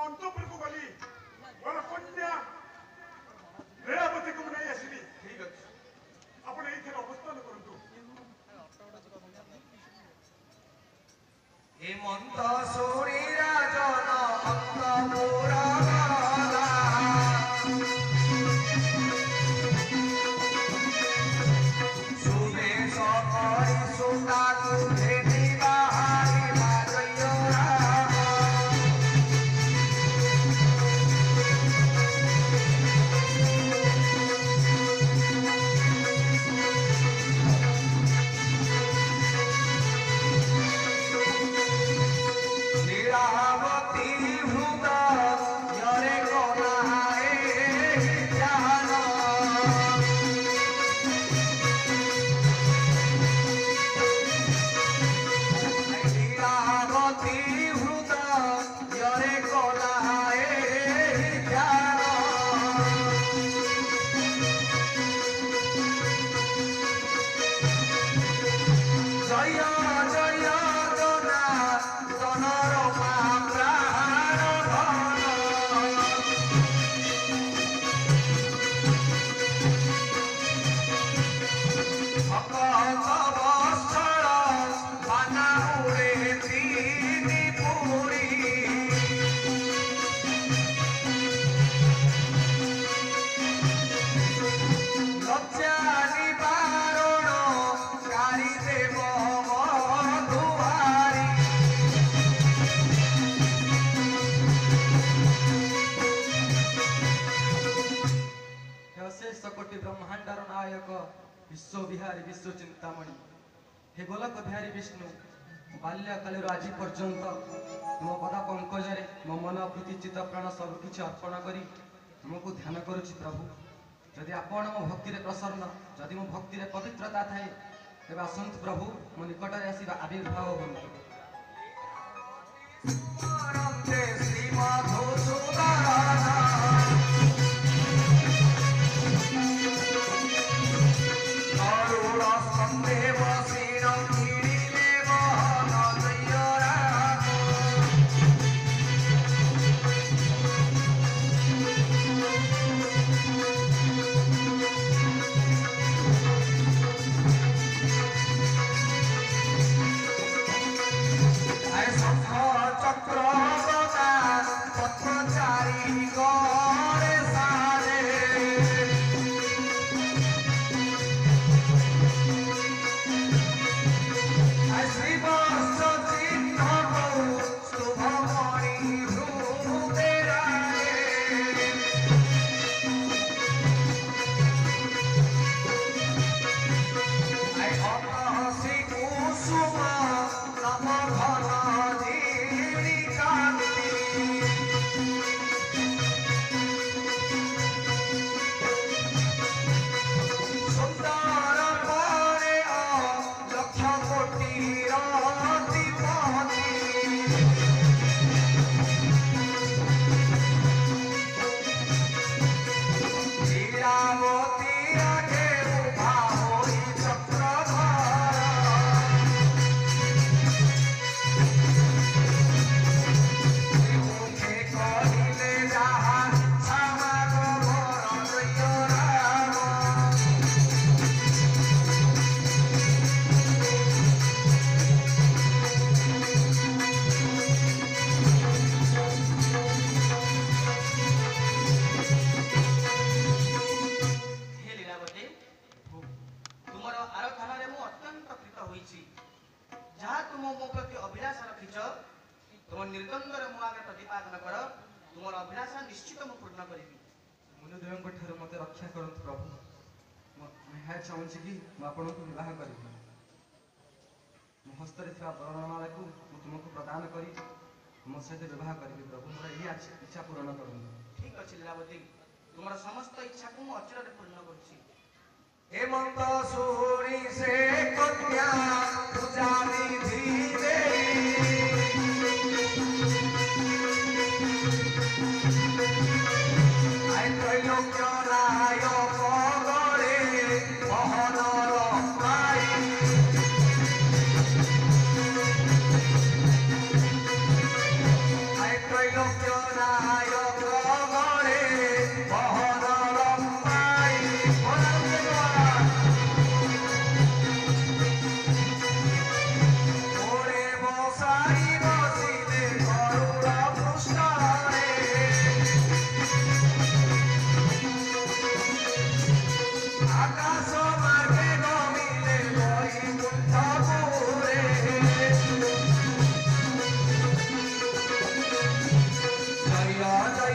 अंतपुर को गली मोर कन्या लीलावती को नहीं आसली। ठीक अच्छे आपण एथि अवस्थान करंतु। हेमंत सूरी राजन अंतपुर गला सुबेश करी सुता भेटी बाहरिला जयरा लीलावती हृदय यरे गलाए जान लीलावती हृदय यरे गलाए जान जय जय जना जनर प्राण धन हक हक बस्तर बाना उड़े तीनी पुरी लज्जा निवारण कारी देव मधुहारी हे अशेष कोटि ब्रह्मांडर नायक विश्व विहारी विश्व चिंतामणि हे गोलक बिहारी विष्णु बाल्यकाल आज पर्यंत मो पदा पंकजरे मो मन प्रीति चित्त प्राण सब किछि अर्पण करी तुमको ध्यान करुछि प्रभु। जदि आपण मो भक्ति रे प्रसन्न जदि मो भक्ति रे पवित्रता थाए तेबे आसंत प्रभु मो निकट रे आसी आविर्भाव हुअन्तु। स्मरन्ते श्री मधुसूदन करुण सन्देव क्षीण क्षीणिले वहन जयरा आय शंख चक्र गदा पथचारी गरे सारे श्रीवत्स चिन्ह शुभमणि हृदय अपहसी कुसुम नम घन झिरी कांति सुंदर परे लक्ष कोटि रतिपति लीलावती आगे उभा होई चक्रधर मुखे कहिले जाहा समागमर जयराम हे लीलावती तुमर आराधना रे मु अत्यंत कृत होईछि जहा तुम मो प्रति अभिलाषा रखिछ तुम निर्द्वंद्व मो आगे प्रतिपादन कर तुमर अभिलाषा निश्चित मु पूर्ण करिबी। मुनिदेवଙ୍କ ଠାରୁ ମୋତେ ରକ୍ଷା କରନ୍ତୁ ପ୍ରଭୁ। ମୁଁ ଏହା ଚାହୁଁଛି କି ମୁଁ ଆପଣଙ୍କୁ ବିବାହ କରିବି। ମୋ ହସ୍ତରେ ଥିବା ବରଣମାଳାକୁ ମୁଁ ତୁମକୁ ପ୍ରଦାନ କରି ମୋ ସହିତ ବିବାହ କରିବି ପ୍ରଭୁ। ମୋର ଏହି ଇଚ୍ଛା ପୂରଣ କରନ୍ତୁ। ठीक अछि लीलावती तुमर समस्त इच्छा को मु अचिर रे पूर्ण करछि। हेमंत सूरी से कन्या पूजा विधि दे आय त्रैलोक्य नायक गले मोहन रमाई आय त्रैलोक्य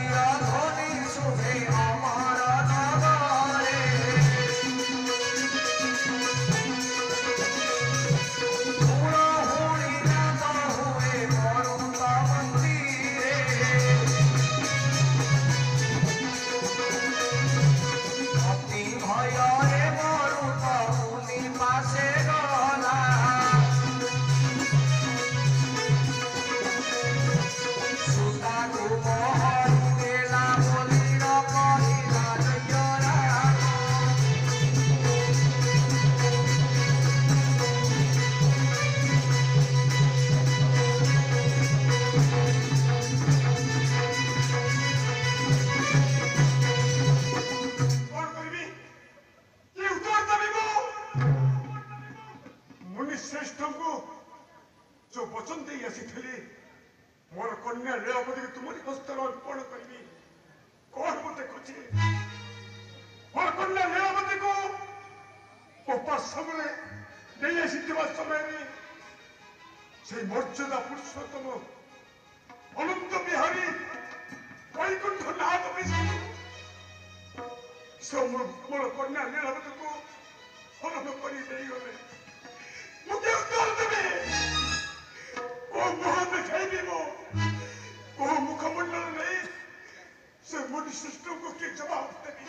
জয় ধ্বনি শুভে আমার নগরে হুড়হুড়ি নাদ হুয়ে মরুত মন্দিরে অতি ভୟରେ মরুত মুনি পাশে গলা সুতাকু মোহরি দেলা বলির কহিলা জয়রা କଣ କରିବି କି ଉତ୍ତର ଦେବି ମୁଁ ମୁନି ଶ୍ରେଷ୍ଠଙ୍କୁ ଯୋଉ ବଚନ ଦେଇ ଆସିଥିଲି ମୋର କନ୍ୟା ଲୀଳାବତୀକୁ ତୁମରି ହସ୍ତରେ ଅର୍ପଣ କରିବି କଣ ମୁଁ ଦେଖୁଛି ମୋର କନ୍ୟା ଲୀଳାବତୀକୁ ଉପାଶ୍ରମରେ ନେଇ ଆସିଥିବା ସମୟରେ ସେଇ ମର୍ଯ୍ୟାଦା ପୁରୁଷୋତ୍ତମ ଅନନ୍ତ ବିହାରୀ ବୈକୁଣ୍ଠ ନାଥ ବିଷ୍ଣୁ ମୋର କନ୍ୟା ଲୀଳାବତୀକୁ ହରଣ କରି ଦେଇଗଲେ ମୁଁ କି ଉତ୍ତର ଦେବି କୋଉ ମୁହଁ ଦେଖାଇବି ମୁଁ କୋଉ ମୁଖମଣ୍ଡଳ ନେଇ ସେ ମୁନି ସୃଷ୍ଟଙ୍କୁ କି ଜବାବ ଦେବି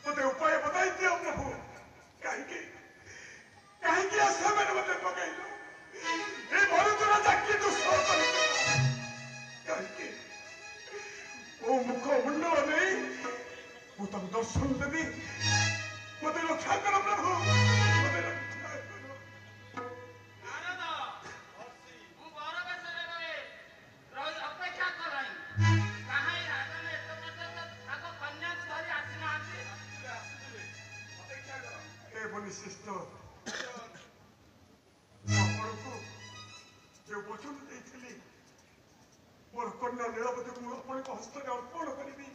ମୋତେ ଉପାୟ ବତାଇ ଦିଅ ପ୍ରଭୁ କାହିଁକି କାହିଁକି ସେମାନେ ମୋତେ ପକାଇଲ ଏ ମରୁତୁରା ଜାକି ଦୁଷ୍ଟ କରିଥିଲା କାହିଁକି କୋଉ ମୁଖମଣ୍ଡଳ ନେଇ ମୁଁ ତାଙ୍କୁ ଦର୍ଶନ ଦେବି ମୋତେ ରକ୍ଷା କର ପ୍ରଭୁ ମୋତେ ରକ୍ଷା କର ନାରଦ ମୁଁ ବରବେଶରେ ରହି ଅପେକ୍ଷା କଲାଣି କାହିଁ ରାଜନ ଏତେ ପର୍ଯ୍ୟନ୍ତ ତାଙ୍କ କନ୍ୟାକୁ ଧରି ଆସିନାହାନ୍ତି ଏ ବନିଶିଷ୍ଟ ଆପଣଙ୍କୁ ଯେଉଁ ବଚନ ଦେଇଥିଲି ମୋର କନ୍ୟା ଲୀଳାବତୀକୁ ମୁଁ ଆପଣଙ୍କ ହସ୍ତରେ ଅର୍ପଣ କରିବି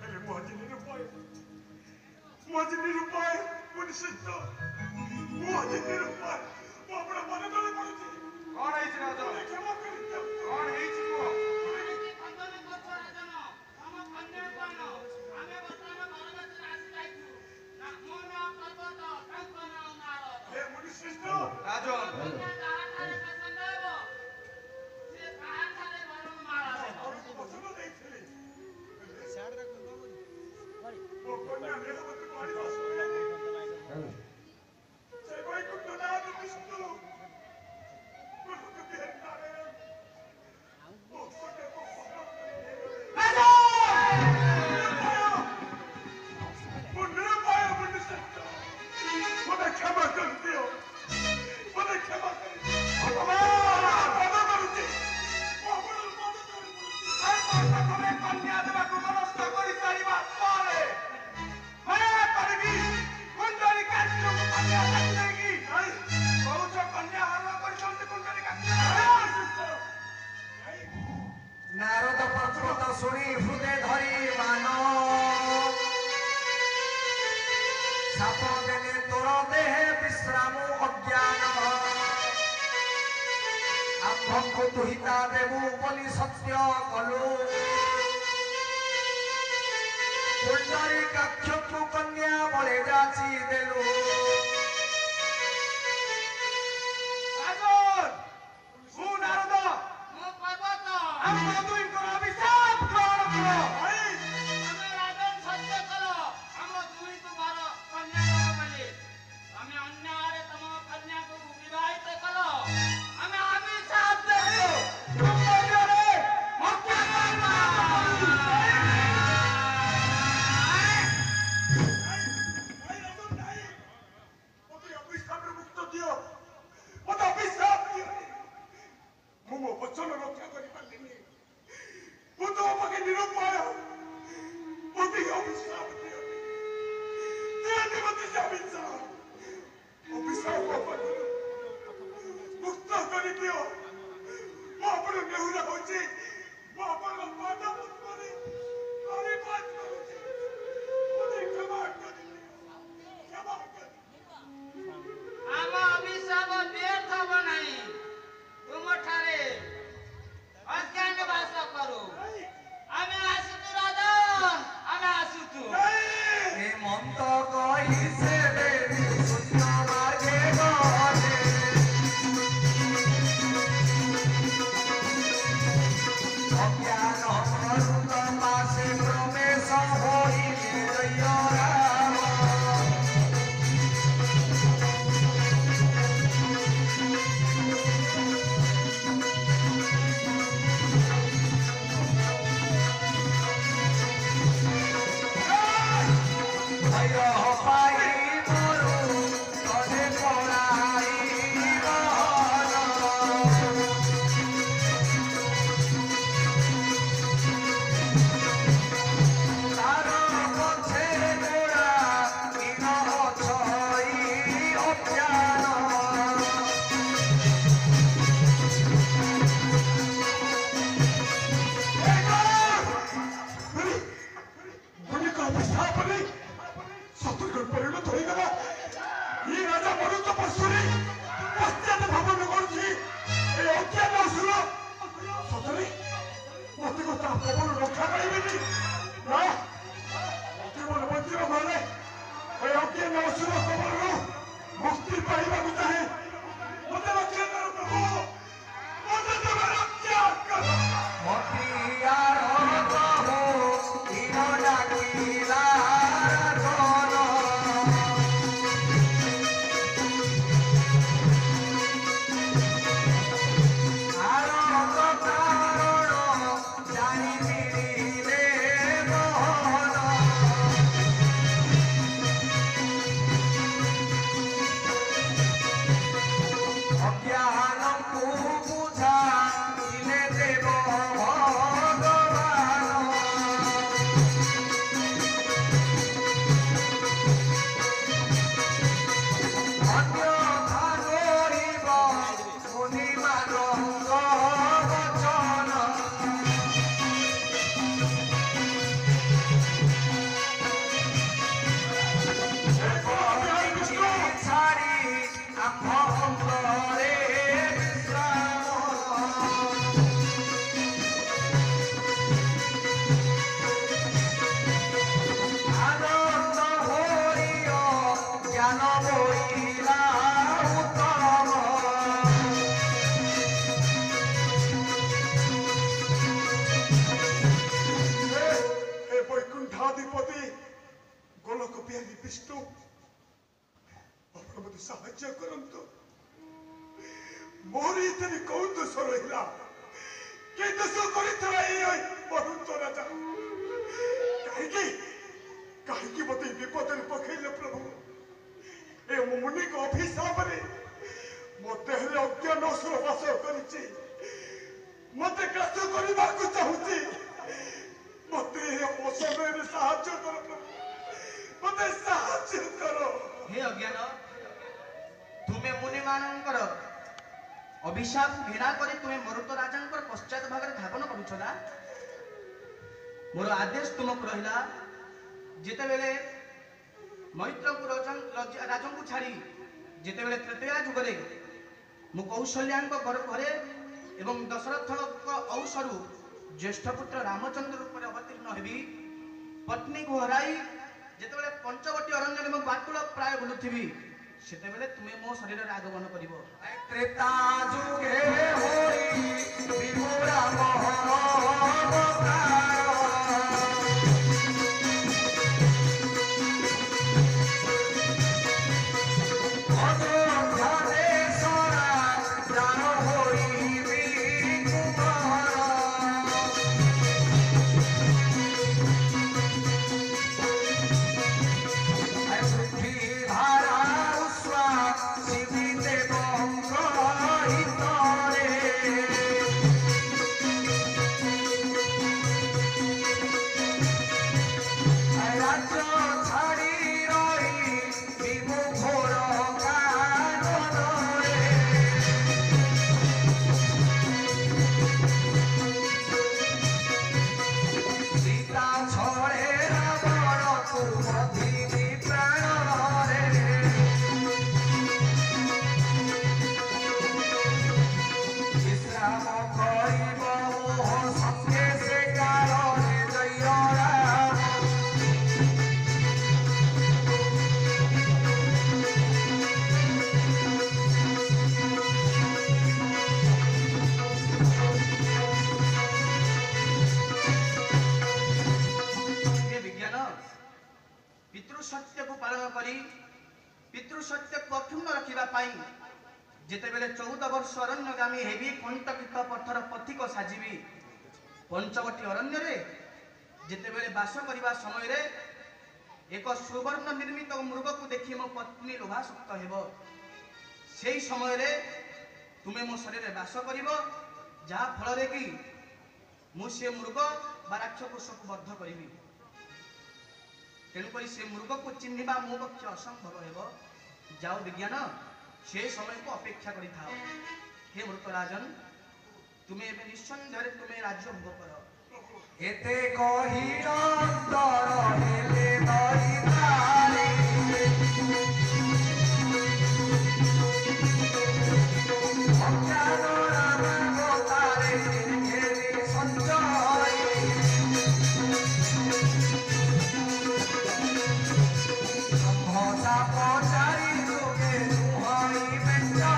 ହେଲେ ମୁଁ ଆଜି ନିରୁପାୟ ବନିଶିଷ୍ଟ ମୁଁ ଆଜି ନିରୁପାୟ ମୁଁ ଆପଣ ମନେ ତଳେ ପଡୁଛି କଣ ହେଇଛି ରାଜ କ୍ଷମା କରିଦିଅନ୍ତୁ କଣ ହେଇଛି କୁହ କାହିଁକି ଖଣ୍ଡନ କରୁଛ ରାଜନ ଆମ କନ୍ୟାକୁ ଆଣ ଆମେ ବର୍ତ୍ତମାନ ବରବେଶରେ ଆସି ଯାଇଛୁ ମୋ ନାଁ ପର୍ବତ ତାଙ୍କ ନାଁ ନାରଦ ହେ ବନିଶିଷ୍ଟ ରାଜନ କନ୍ୟା କାହାଠାରେ ପସନ୍ଦ ହେବ ସେ କାହାଠାରେ ବରଣ ମାଳା ଦେବ ଆପଣଙ୍କୁ ବଚନ ଦେଇଥିଲି ମୋ କନ୍ୟା ଲୀଳାବତୀକୁ ଆଣିବା ସମୟରେ ସେ ବୈକୁଣ୍ଠ ନାଥ ବିଷ୍ଣୁ ପ୍ରଭୁ ବିହାରୀ ନାରାୟଣ ମୋ କନ୍ୟାକୁ ହରଣ କରି ନେଇଗଲେ। ମୁଁ ନିରୁପାୟ ବନିଶିଷ୍ଟ ମୋତେ କ୍ଷମା କରିଦିଅ ମୋତେ କ୍ଷମା କରିଦିଅ ପଦ କରୁଛି ମୁଁ ଆପଣଙ୍କୁ ପଦ କରୁଛି ତମେ କନ୍ୟା ଦେବାକୁ ମନସ୍ଥ କରିସାରିବା ପରେ ମାୟା କରିକି କୁଣ୍ଡଳୀ କାଷ୍ଠକୁ କନ୍ୟା ଦେଇକି କହୁଛ କନ୍ୟା ହରଣ କରିଛନ୍ତି କୁଣ୍ଡଳୀ କାଷ୍ଠ ନାରଦ ପର୍ବତ ଶୁଣି ହୃଦେ ଧରି ମାନ ସାପ ଦେଲେ ତୋର ଦେହେ ବିଶ୍ରାମ ଅଜ୍ଞାନ ଆମ୍ଭଙ୍କୁ ଦୁହିତା ଦେବୁ ବୋଲି ସତ୍ୟ କଲୁ କୁଣ୍ଡଳୀ କାକ୍ଷକୁ କନ୍ୟା ବଳେ ଯାଚି ଦେଲୁ ମୁଁ ନାରଦ ମୁଁ ପର୍ବତ ଆମ ଦୁଇଙ୍କର ଅଭିଶାପ ଗ୍ରହଣ କର ତମେ ରାଜନ ସତ୍ୟ କର ଆମ ଦୁହିଁକୁ ବର କନ୍ୟା ଦବ ବୋଲି ତମେ ଅନ୍ୟ ଆଡ଼େ ତମ କନ୍ୟାକୁ ବିବାହିତ କଲ ଆମେ ଅଭିଶାପ ଦେବୁ କୁଣ୍ଡଳୀରେ ହତ୍ୟା କର୍ମା ମୋତେ ଅଭିଶାପରୁ ମୁକ୍ତ ଦିଅ ମୋତେ ଅଭିଶାପ ଦିଅ ମୁଁ ମୋ ବଚନ ରକ୍ଷା କରିପାରିଲିନି अभिशाप घेरा करे तुमे मरुत राजांकर पश्चात भागरे धापन करूछला मोर आदेश तुमक रहिला जेते बेले मैत्रंकु राजंकु छाड़ी जेते बेले तृतीया जुगरे मु कौशल्याଙ୍କ घरे एवं दशरथक औसरु ज्येष्ठ पुत्र रामचंद्र रूप अवतीर्ण हेबी पत्नी को हराई जेते बेले पंचवटी अरण्य में बाटुल प्राय बुलुथिबी सेते बेले तुमे मो शरीर रे आगमन करिवो त्रेता जुगे होई विमुरा मोहन କରି ପିତୃ ସତ୍ୟକୁ ଅକ୍ଷୁଣ୍ଣ ରଖିବା ପାଇଁ ଯେତେବେଳେ 14 ବର୍ଷ ଅରଣ୍ୟଗାମୀ ହେବି କଣ୍ଟକିତ ପଥର ପଥିକ ସାଜିବି ପଞ୍ଚବଟୀ ଅରଣ୍ୟରେ ଯେତେବେଳେ ବାସ କରିବା ସମୟରେ ଏକ ସୁବର୍ଣ୍ଣ ନିର୍ମିତ ମୃଗକୁ ଦେଖି ମୋ ପତ୍ନୀ ଲୋଭାସକ୍ତ ହେବ। ସେହି ସମୟରେ ତୁମେ ମୋ ଶରୀରରେ ବାସ କରିବ, ଯାହା ଫଳରେ କି ମୁଁ ସେ ମୃଗ ବା ରାକ୍ଷସକୁ ବଦ୍ଧ କରିବି। ତେଣୁକରି ସେ ମୃଗକୁ ଚିହ୍ନିବା ମୋ ପକ୍ଷେ ଅସମ୍ଭବ ହେବ। ଯାଉ ବିଜ୍ଞାନ, ସେ ସମୟକୁ ଅପେକ୍ଷା କରିଥାଅ। ହେ ମୃତରାଜନ, ତୁମେ ଏବେ ନିଃସନ୍ଦେହରେ ତୁମେ ରାଜ୍ୟ ଭୋଗ କର। ଏତେ କହି ଅନ୍ତର ହେଲେ ଦଇତାରେ ଅଜ୍ଞାନ ରାମ ଗୋତାରେ ଘେରି ସଞ୍ଚୟ ସମ୍ଭତା ପଚାରି ତୁମେ ନୁହଁଇ ବେଞ୍ଚଣ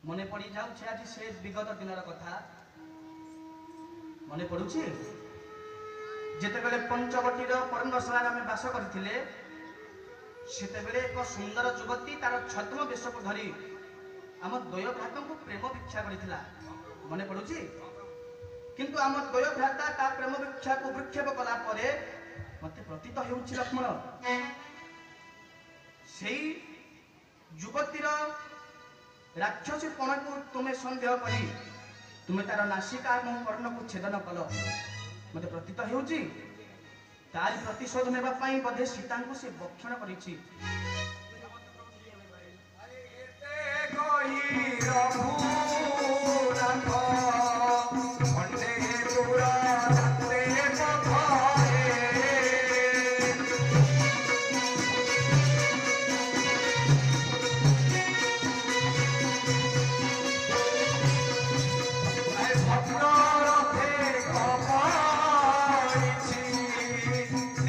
মনে পড়ি যাচ্ছে আজ সে বিগত দিনের কথা। মনে পড়ুছি যেতেবেলে পঞ্চবটীর পর্ণশালার আমি বাস করিଥିଲେ সেতেবেলে এক সুন্দর যুবতী তার ছদ্ম বেশକୁ ধরি ଆମ ଦ୍ୱୟ ଭ୍ରାତାଙ୍କୁ ପ୍ରେମ ଭିକ୍ଷା କରିଥିଲା। ମନେ ପଡୁଛି? କିନ୍ତୁ ଆମ ଦ୍ୱୟ ଭ୍ରାତା ତା ପ୍ରେମ ଭିକ୍ଷାକୁ ଭୃକ୍ଷେପ କଲା ପରେ ମତେ ପ୍ରତୀତ ହେଉଛି ଲକ୍ଷ୍ମଣ, ସେଇ ଯୁବତୀର ରାକ୍ଷସୀପଣକୁ ତୁମେ ସନ୍ଦେହ କରି ତୁମେ ତାର ନାସିକା ଏବଂ କର୍ଣ୍ଣକୁ ଛେଦନ କଲ। ମତେ ପ୍ରତୀତ ହେଉଛି ତାରି ପ୍ରତିଶୋଧ ନେବା ପାଇଁ ବୋଧେ ସୀତାଙ୍କୁ ସେ ଭକ୍ଷଣ କରିଛି।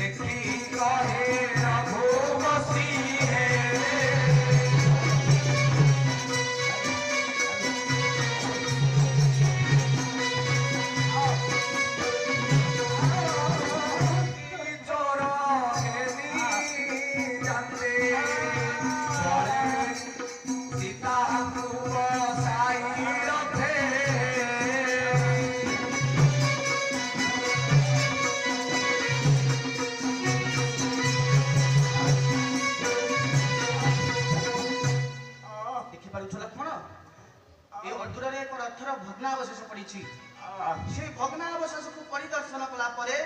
देखी ଭଗ୍ନାବଶେଷ ପଡ଼ିଛି। ସେ ଭଗ୍ନାବଶେଷକୁ ପରିଦର୍ଶନ କଲା ପରେ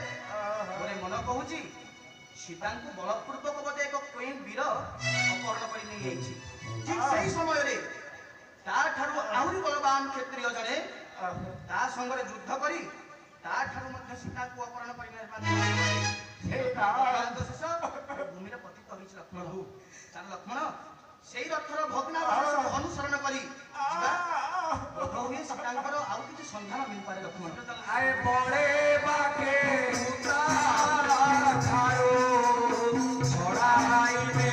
ମୋର ମନ କହୁଛି ସୀତାଙ୍କୁ ବଳପୂର୍ବକ ବୋଧେ ଏକ କ୍ୱିନ୍ ବୀର ଅପହରଣ କରି ନେଇଯାଇଛି। ଠିକ୍ ସେହି ସମୟରେ ତାଠାରୁ ଆହୁରି ବଳବାନ କ୍ଷତ୍ରିୟ ଜଣେ ତା ସଙ୍ଗରେ ଯୁଦ୍ଧ କରି ତାଠାରୁ ମଧ୍ୟ ସୀତାକୁ ଅପହରଣ କରି ଶେଷ ଭୂମିରେ ପତିତ ହୋଇଛି ଲକ୍ଷ୍ମଣ। ଚାଲ ଲକ୍ଷ୍ମଣ ସେଇ ରଥର ଭଗ୍ନାବଶେଷକୁ ଅନୁସରଣ କରି ବୋଧହୁଏ ସୀତାଙ୍କର ଆଉ କିଛି ସନ୍ଧାନ ମିଳିପାରେ ଲକ୍ଷ୍ମଣ। ଆଏ ବଳେ ବାକେ ଛାଡୁ ଛଡାଇବେ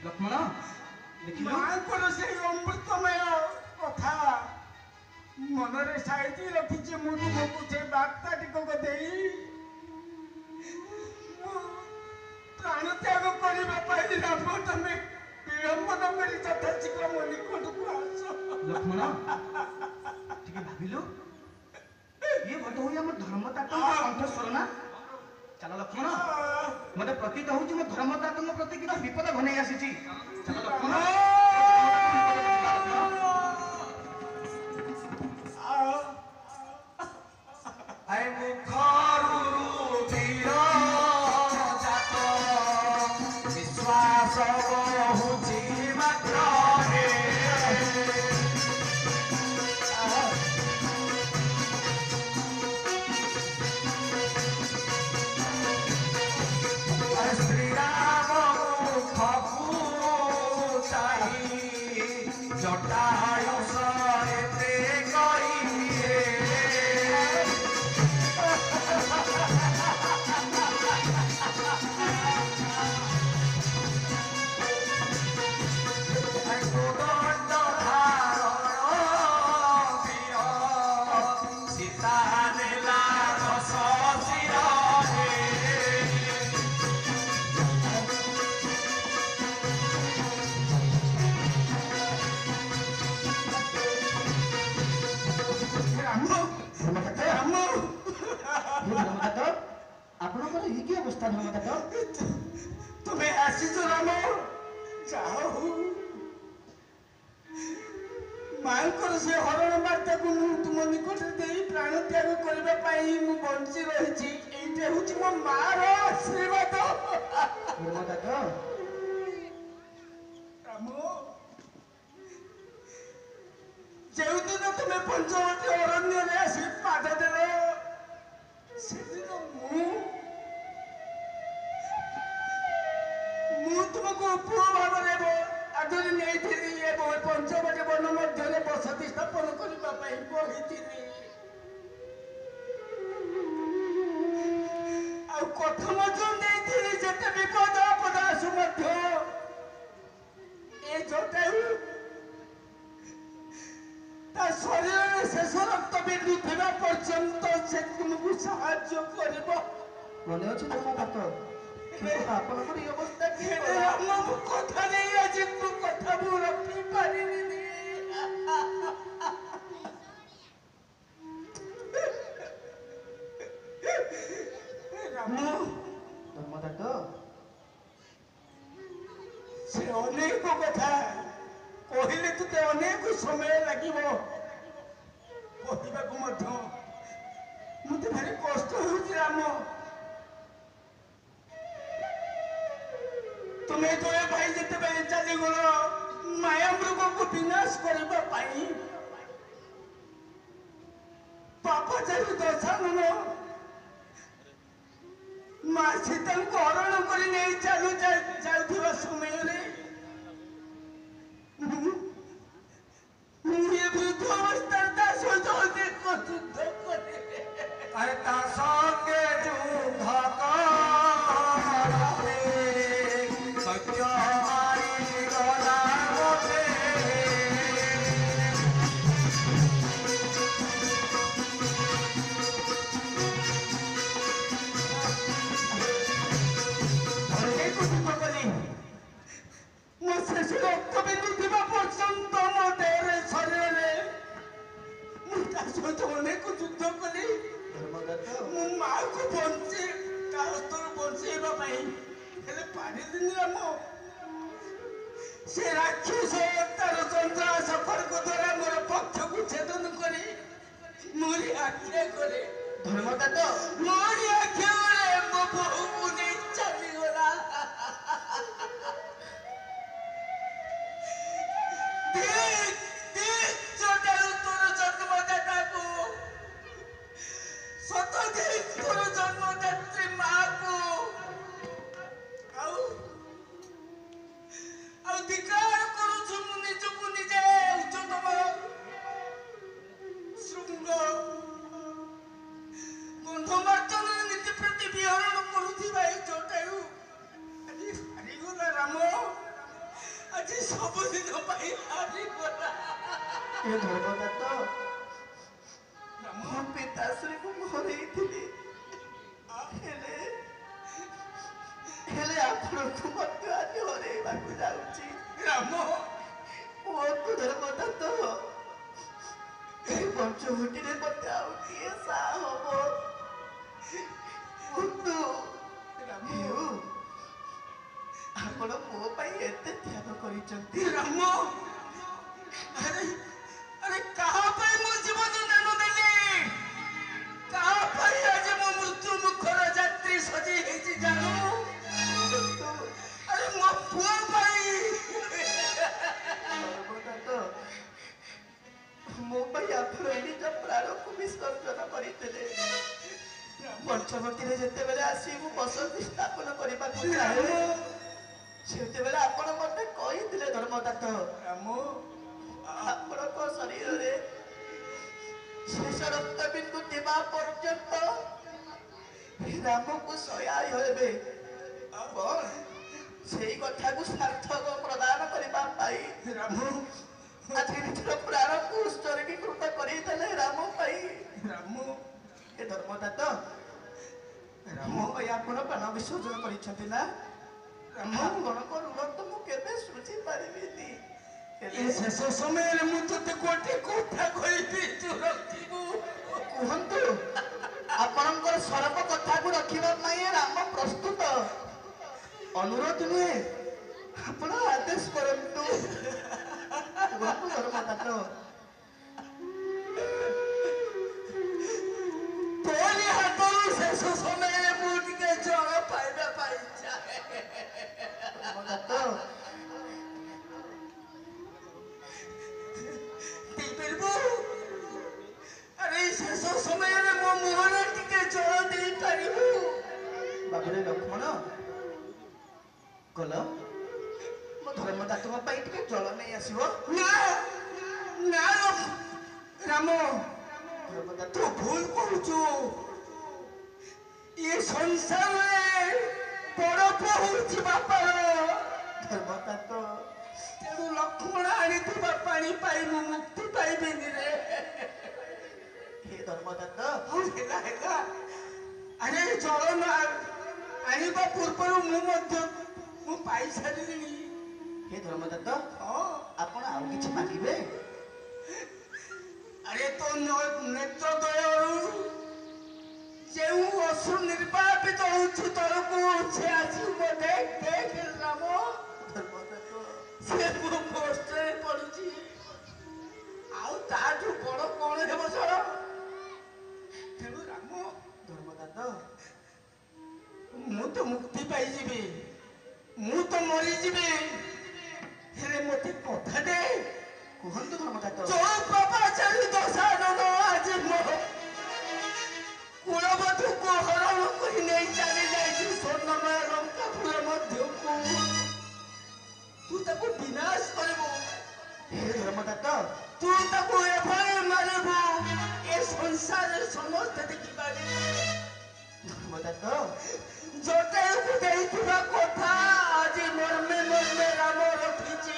ଲକ୍ଷ୍ମଣ ଦେଖିଲ ମାଙ୍କର ସେଇ ଅମୃତମୟ କଥା ମନରେ ସାଇତି ରଖିଛି। ମୁଁ ତୁମକୁ ସେ ବାର୍ତ୍ତା ଟିକକ ଦେଇ ପ୍ରାଣ ତ୍ୟାଗ କରିବା ପାଇଁ ରାମ ତମେ ବିଳମ୍ବ ନ କରି ଯଥାଶୀଘ୍ର ମୋ ନିକଟକୁ ଆସ। ଲକ୍ଷ୍ମଣ ଟିକେ ଭାବିଲୁ ଇଏ ବୋଧ ହୁଏ ଆମ ଧର୍ମତାତଙ୍କ କଣ୍ଠସ୍ୱର ନା। ଚାଲ ଲକ୍ଷ୍ମଣ ମତେ ପ୍ରତୀତ ହଉଛି ମୋ ଧର୍ମତାତଙ୍କ ପ୍ରତି କିଛି ବିପଦ ଘନେଇ ଆସିଛି। ଚାଲ ଲକ୍ଷ୍ମଣ ଆଏ ମୁଖରୁ ବୀର ଜାତ ବିଶ୍ୱାସ ବହୁଛି ମାତ୍ର ଶ୍ରୀରାମ ମୁଖକୁ ଚାହିଁ ଜଟାୟୁଷ ଏତେ କହିଲେ ଆପଣଙ୍କର ଇଏ କି ଅବସ୍ଥା ଧର୍ମତାତ? ତୁମେ ଆସିଛ ରାମ, ଯାହା ହଉ ମାଙ୍କର ସେ ହରଣ ବାର୍ତ୍ତାକୁ ମୁଁ ତୁମ ନିକଟରେ ଦେଇ ପ୍ରାଣ ତ୍ୟାଗ କରିବା ପାଇଁ ମୁଁ ବଞ୍ଚି ରହିଛି। ଏଇଟା ହଉଛି ମୋ ମାର ଆଶୀର୍ବାଦ। ଧର୍ମତାତ ରାମ, ଯେଉଁଦିନ ତୁମେ ପଞ୍ଚବଟୀ ଅରଣ୍ୟରେ ଆସି ପାଦ ଦେଲ ସେଦିନ ମୁଁ ତୁମକୁ ପୁଅ ଭାବରେ ଆଦରି ନେଇଥିଲି ଏବଂ ପଞ୍ଚବଟୀ ବନ ମଧ୍ୟରେ ବସତି ସ୍ଥାପନ କରିବା ପାଇଁ କହିଥିଲି। ଆଉ କଥା ମଧ୍ୟ ଦେଇଥିଲି ଯେତେ ବିପଦ ଆପଦ ଆସୁ ମଧ୍ୟ ଏ ଜଟାୟୁ ତା ଶରୀରରେ ଶେଷ ରକ୍ତ ବିନ୍ଦୁ ଥିବା ପର୍ଯ୍ୟନ୍ତ ସେ ତୁମକୁ ସାହାଯ୍ୟ କରିବ। ମନେ ଅଛି ଧର୍ମତାତ? ଆପଣଙ୍କର ଏ ଅବସ୍ଥା ମୁଁ କଥା ଦେଇ ଆଜି ତୁ କଥା ମୁଁ ରଖିପାରିବିନି। ରାମ, ଧର୍ମତାତ ସେ ଅନେକ କଥା କହିଲେ ତତେ ଅନେକ ସମୟ ଲାଗିବ କହିବାକୁ ମଧ୍ୟ ମତେ ଭାରି କଷ୍ଟ ହେଉଛି ରାମ। ତୁମେ ଦୁଇ ଭାଇ ଯେତେବେଳେ ଚାଲିଗଲ ମାୟା ମୃଗକୁ ବିନାଶ କରିବା ପାଇଁ ପାପାଚାରୀ ଦଶାନନ ମା ସୀତାଙ୍କୁ ହରଣ କରି ନେଇ ଯାଉଥିବା ସମୟରେ ମୁଁ ଏ ବୃଦ୍ଧ ଅବସ୍ଥାରେ ତା ସହିତ ଅନେକ ଯୁଦ୍ଧ କରେ। ଆରେ ତା ସଙ୍ଗେ ଯୁଦ୍ଧ କରେ ସତ୍ୟ ମାରିଗଲା ମୋତେ। ଅନେକ ଯୁଦ୍ଧ କଲି। ମୋ ଶେଷ ରକ୍ତ ବିନ୍ଦୁ ଥିବା ପର୍ଯ୍ୟନ୍ତ ମୋ ଦେହରେ ଶରୀରରେ ମୁଁ ତା ସହିତ ଅନେକ ଯୁଦ୍ଧ କଲି। ମୁଁ ମାଆକୁ ତା ହସ୍ତରୁ ବଞ୍ଚେଇବା ପାଇଁ ହେଲେ ପାରିଲିନି ରାମ। ସେ ରାକ୍ଷସ ତାର ଚନ୍ଦ୍ରାସ ଖଡ୍ଗ ଦ୍ୱାରା ମୋର ପକ୍ଷକୁ ଛେଦନ କରି ମୋରି ଆଖ୍ୟା କରେ ଧର୍ମଦାତ ମୋରି ଆଖ୍ୟା କରେ ମୋ ବୋହୂକୁ ନେଇ ଚାଲିଗଲା। ଜଟାୟୁ ତୋର ଜନ୍ମଦାତାକୁ ଶତଧିକ ତୋର ଜନ୍ମଦାତ୍ରୀ ମାଆକୁ ଆଉ ଧିକ୍କାର କରୁଛୁ ମୁଁ ନିଜକୁ ନିଜେ ଉଚ୍ଚତମ ଶୃଙ୍ଗ ଗନ୍ଧମାର୍ଜନର ନୀତି ପ୍ରତି ବିହରଣ କରୁଥିବା ଏ ଜଟାୟୁ ଆଜି ହାରିଗଲା ରାମ। ଆଜି ସବୁଦିନ ପାଇଁ ହାରିଗଲା। ଏ ଧର୍ମଦାତ ମୋ ପିତାଶ୍ରୀକୁ ହରେଇଥିଲି ହେଲେ ଆପଣଙ୍କୁ ମଧ୍ୟ ଆଜି ହରେଇବାକୁ ଯାଉଛି ରାମ। କୁହନ୍ତୁ ଧର୍ମଦାତ ଏହି ପଞ୍ଚଭୂତିରେ ମୋତେ ଆଉ କିଏ ସାହା ହବ କୁହନ୍ତୁ। ହେଉ ଆପଣ ମୋ ପାଇଁ ଏତେ ତ୍ୟାଗ କରିଛନ୍ତି ରାମ। ଆରେ କାହା ପାଇଁ ମୋ ଜୀବନ ଦାନ ଦେଲି? କାହା ପାଇଁ ଆଜି ମୋ ମୃତ୍ୟୁ ମୁଖର ଯାତ୍ରୀ ସଜେଇ ହେଇଛି ଜାଣୁ? ଆରେ ମୋ ପୁଅ ପାଇଁ। ମୋ ପାଇଁ ଆପଣ ନିଜ ପ୍ରାଣକୁ ବିସର୍ଜନ କରିଥିଲେ। ପଞ୍ଚବତୀରେ ଯେତେବେଳେ ଆସି ମୁଁ ବସତି ସ୍ଥାପନ କରିବାକୁ ଚାହେଁ ସେତେବେଳେ ଆପଣ ମୋତେ କହିଥିଲେ ଧର୍ମଦାତ ଆପଣଙ୍କ ଶରୀରରେ ଶେଷ ରକ୍ତ ବିନ୍ଦୁ ଥିବା ପର୍ଯ୍ୟନ୍ତ ରାମକୁ ସହାୟ ହେବେ। ସେଇ କଥାକୁ ସାର୍ଥକ ପ୍ରଦାନ କରିବା ପାଇଁ ରାମ ଆଜି ନିଜର ପ୍ରାଣକୁ ଉତ୍ସର୍ଗୀକୃତ କରିଦେଲେ ରାମ ପାଇଁ। ରାମ ଏ ଧର୍ମଦାତ ମୋ ପାଇଁ ଆପଣ ପ୍ରାଣ ବିସର୍ଜନ କରିଛନ୍ତି ନା? ଆପଣଙ୍କ ଋଣ ତ ମୁଁ କେବେ ଶୁଝି ପାରିବିନି। ଏ ଶେଷ ସମୟରେ ମୁଁ ତୋତେ ଗୋଟେ କଥା କହିବି ତୁ ରଖିବୁ। କୁହନ୍ତୁ ଆପଣଙ୍କର ସରବ କଥାକୁ ରଖିବା ପାଇଁ ରାମ ପ୍ରସ୍ତୁତ। ଅନୁରୋଧ ନୁହେଁ ଆପଣ ଆଦେଶ କରନ୍ତୁ। କୁହନ୍ତୁ ଧର୍ମଦାତ। ତୋରି ହାତରୁ ଶେଷ ସମୟରେ ମୁଁ ଟିକେ ଜଳ ପାଇବା ପାଇଁ ଚାହେଁ। ଧର୍ମଦାତ ଦେଇପାରିବୁ? ଆରେ ଶେଷ ସମୟରେ ମୋ ମୁହଁରେ ଟିକେ ଜଳ ଦେଇପାରିବୁ? ବାବୁରେ ଲକ୍ଷ୍ମଣ ଗଲ ମୋ ଧର୍ମଦାତଙ୍କ ପାଇଁ ଟିକେ ଜଳ ନେଇ ଆସିବ। ନା ନା ରାମ ଧର୍ମଦାତ ତୁ ଭୁଲ କରୁଛୁ। ଏ ସଂସାରରେ ବଡ ପୁଅ ହଉଛି ବାପାର। ଧର୍ମଦାତ ତେଣୁ ଲକ୍ଷ୍ମଣ ଆଣିଥିବା ପାଣି ପାଇ ମୁଁ ମୁକ୍ତି ପାଇବିନି ରେ। ହେ ଧର୍ମଦାତ ହଉ ହେଲା ହେଲା। ଆରେ ଜଳ ଆଣିବା ପୂର୍ବରୁ ମୁଁ ପାଇସାରିଲିଣି। ହେ ଧର୍ମଦାତ ହଁ ଆପଣ ଆଉ କିଛି ମାଗିବେ? ଆରେ ତୋ ନେତ୍ର ଦୟରୁ ଯେଉଁ ଅଶ୍ରୁ ନିର୍ବାପିତ ହଉଛି ତଳକୁ ସେ ଆସିବ। ଦେଖ ରାମ ଧର୍ମଦାତ ସେ ମୋ କଷ୍ଟରେ ପଡୁଛି। ଆଉ ତାଠୁ ବଡ କଣ ହେବ ସର? ତେଣୁ ରାମ ଧର୍ମଦାତ ମୁଁ ତ ମୁକ୍ତି ପାଇଯିବି, ମୁଁ ତ ମରିଯିବି, ହେଲେ ମୋତେ କଥା ଦେ। କୁହନ୍ତୁ ଧର୍ମଦାତ ଯୋଉ ପାପାଚାରୀ ଦଶାନନ ଆଜି ମୋ କୁଳବଧୂକୁ ହରଣ କରି ନେଇ ଚାଲି ଯାଇଛି ଧର୍ମଦତ୍ତ ତୁ ତାକୁ ଏଭଳି ମାରିବୁ ଏ ସଂସାରରେ ସମସ୍ତେ ଦେଖିପାରିବେ। ଧର୍ମଦତ୍ତ ଜଟାୟୁକୁ ଦେଇଥିବା କଥା ଆଜି ମର୍ମେ ମର୍ମେ ରାମ ରଖିଛି।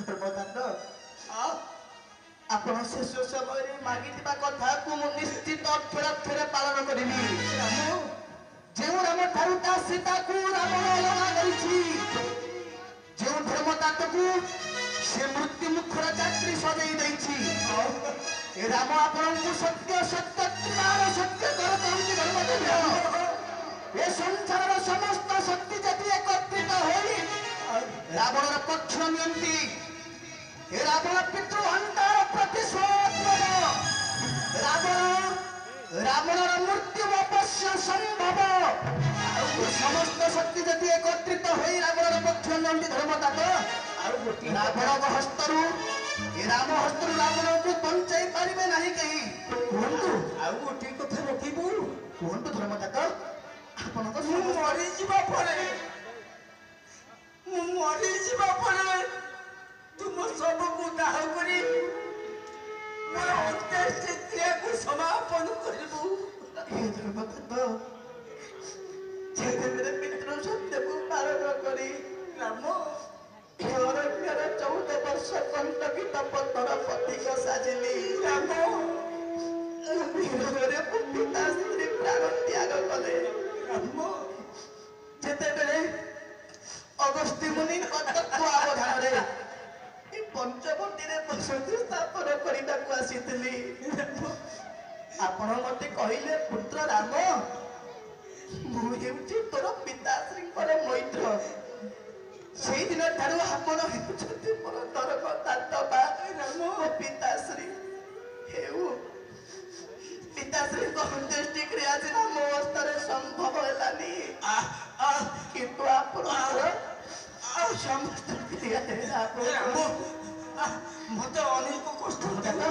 ଧର୍ମଦତ୍ତ ଆପଣ ଶେଷ ସମୟରେ ମାଗିଥିବା କଥାକୁ ମୁଁ ନିଶ୍ଚିତ ଅକ୍ଷର ଅକ୍ଷରେ ପାଳନ କରିବି। ଯେଉଁ ରାମ ଠାରୁ ତା ସୀତାକୁ ରାବଣ ଅଲଗା କରିଛି, ଯେଉଁ ଧର୍ମଦତ୍ତକୁ ସେ ମୃତ୍ୟୁ ମୁଖର ଯାତ୍ରୀ ସଜେଇ ଦେଇଛି, ଏ ରାମ ଆପଣଙ୍କୁ ସତ୍ୟ ସତ୍ୟ ତ୍ରିବାର ସତ୍ୟ କର କହୁଛି। ଧର୍ମଦତ୍ତ ଏ ସଂସାରର ସମସ୍ତ ଶକ୍ତି ଯଦି ଏକତ୍ରିତ ହୋଇ ରାବଣର ପକ୍ଷ ନିଅନ୍ତି, ଏ ରାବଣ ପିତୃହନ୍ତାର ପ୍ରତିଶୋଧ ନେବ। ରାବଣର ମୃତ୍ୟୁ ଅବଶ୍ୟ ସମ୍ଭବ। ଆଉ ସମସ୍ତ ଶକ୍ତି ଯଦି ଏକତ୍ରିତ ହୋଇ ରାବଣର ପକ୍ଷ ନିଅନ୍ତି ଧର୍ମଦତ୍ତ, ରାବଣଙ୍କ ହସ୍ତରୁ ଏ ରାମ ହସ୍ତରୁ ରାବଣକୁ ବଞ୍ଚାଇ ପାରିବେ ନାହିଁ କେହି। କୁହନ୍ତୁ ଆଉ ଗୋଟିଏ କଥା ରଖିବୁ। କୁହନ୍ତୁ ଧର୍ମଦତ୍ତ ଆପଣଙ୍କ ମରିଯିବା ପରେ ତୁମ ସବୁକୁ ଦାହ କରି ମୋର ଅନ୍ତ୍ୟେଷ୍ଟି କ୍ରିୟାକୁ ସମାପନ କରିବୁ। ଧର୍ମଦତ୍ତ ଯେତେବେଳେ ପିତୃ ସତ୍ୟକୁ ପାଳନ କରି ରାମ ଅରଣ୍ୟର 14 ବର୍ଷ କଣ୍ଟକିତ ପଥର ପଥିକ ସାଜିଲି। ରାମ ବିରୋଧରେ ପିତା ସ୍ତ୍ରୀ ପ୍ରାଣ ତ୍ୟାଗ କଲେ। ରାମ ଯେତେବେଳେ ଅଗସ୍ତ୍ୟ ମୁନିଙ୍କ ତତ୍ତ୍ୱାବଧାନରେ ପଞ୍ଚବଟୀରେ ବସତି ସ୍ଥାପନ କରିବାକୁ ଆସିଥିଲି, ଆପଣ ମତେ କହିଲେ ପୁତ୍ର ରାମ ମୁଁ ହେଉଛି ତୋର ପିତାଶ୍ରୀଙ୍କର ମୈତ୍ର। ସେଇଦିନ ଠାରୁ ଆପଣ ହେଉଛନ୍ତି ମୋର ଧର୍ମଦାତା। ମୋ ପିତାଶ୍ରୀ ହେଉ ପିତାଶ୍ରୀଙ୍କ ଅନ୍ତ୍ୟେଷ୍ଟି କ୍ରିୟା ସିନା ମୋ ଅବସ୍ଥାରେ ସମ୍ଭବ ହେଲାନି, କିନ୍ତୁ ଆପଣଙ୍କର ସମସ୍ତ କ୍ରିୟାରେ ମତେ ଅନେକ କଷ୍ଟ ଧର୍ମଦତ୍ତ।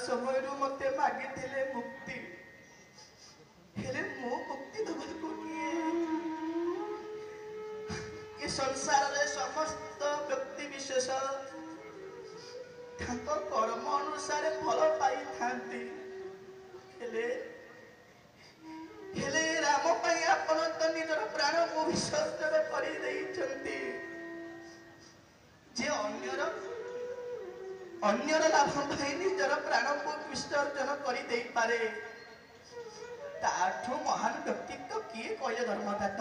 ସମୟରୁ ମତେ ମାଗିଥିଲେ ମୁକ୍ତି, ହେଲେ ମୁଁ ମୁକ୍ତି ଦେବାକୁ କିଏ? ଏ ସଂସାରରେ ସମସ୍ତ ବ୍ୟକ୍ତି ବିଶେଷ ତାଙ୍କ କର୍ମ ଅନୁସାରେ ଫଳ ପାଇଥାନ୍ତି, ହେଲେ ହେଲେ ରାମ ପାଇଁ ଆପଣ ତ ନିଜର ପ୍ରାଣକୁ ବିସର୍ଜନ କରିଦେଇଛନ୍ତି। ଯେ ଅନ୍ୟର ଲାଭ ପାଇଁ ନିଜର ପ୍ରାଣକୁ ବିସର୍ଜନ କରିଦେଇପାରେ, ତାଠୁ ମହାନ ବ୍ୟକ୍ତିତ୍ୱ କିଏ କହିଲେ ଧର୍ମଦାତ?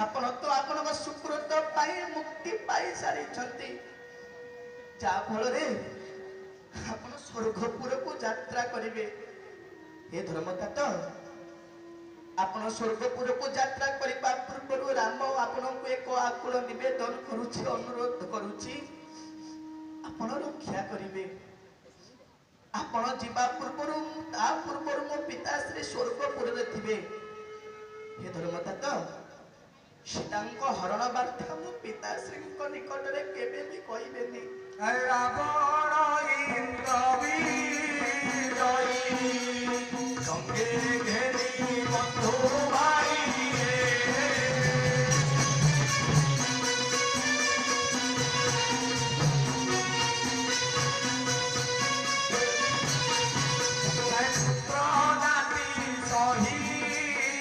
ଆପଣ ତ ଆପଣଙ୍କ ସୁକୃତ ପାଇଁ ମୁକ୍ତି ପାଇ ସାରିଛନ୍ତି, ଯାହା ଫଳରେ ଆପଣ ସ୍ୱର୍ଗପୁରକୁ ଯାତ୍ରା କରିବେ। ହେ ଧର୍ମଦାତ, ଆପଣ ସ୍ୱର୍ଗପୁରକୁ ଯାତ୍ରା କରିବା ପୂର୍ବରୁ ରାମ ଆପଣଙ୍କୁ ଏକ ଆକୁଳ ନିବେଦନ କରୁଛି, ଅନୁରୋଧ କରୁଛି, ଆପଣ ରକ୍ଷା କରିବେ। ଆପଣ ଯିବା ପୂର୍ବରୁ ତା ପୂର୍ବରୁ ମୋ ପିତାଶ୍ରୀ ସ୍ୱର୍ଗପୁରରେ ଥିବେ। ହେ ଧର୍ମଦାତ, ସୀତାଙ୍କ ହରଣ ବାର୍ତ୍ତା ମୋ ପିତାଶ୍ରୀଙ୍କ ନିକଟରେ କେବେ ବି କହିବେନି। ରାବଣ ଇନ୍ଦ୍ର ବିଜୟୀ ସଙ୍ଗେ ଘେରି ବନ୍ଧୁ ଭାଇ ପୁତ୍ର ନାତି ସହିତରେ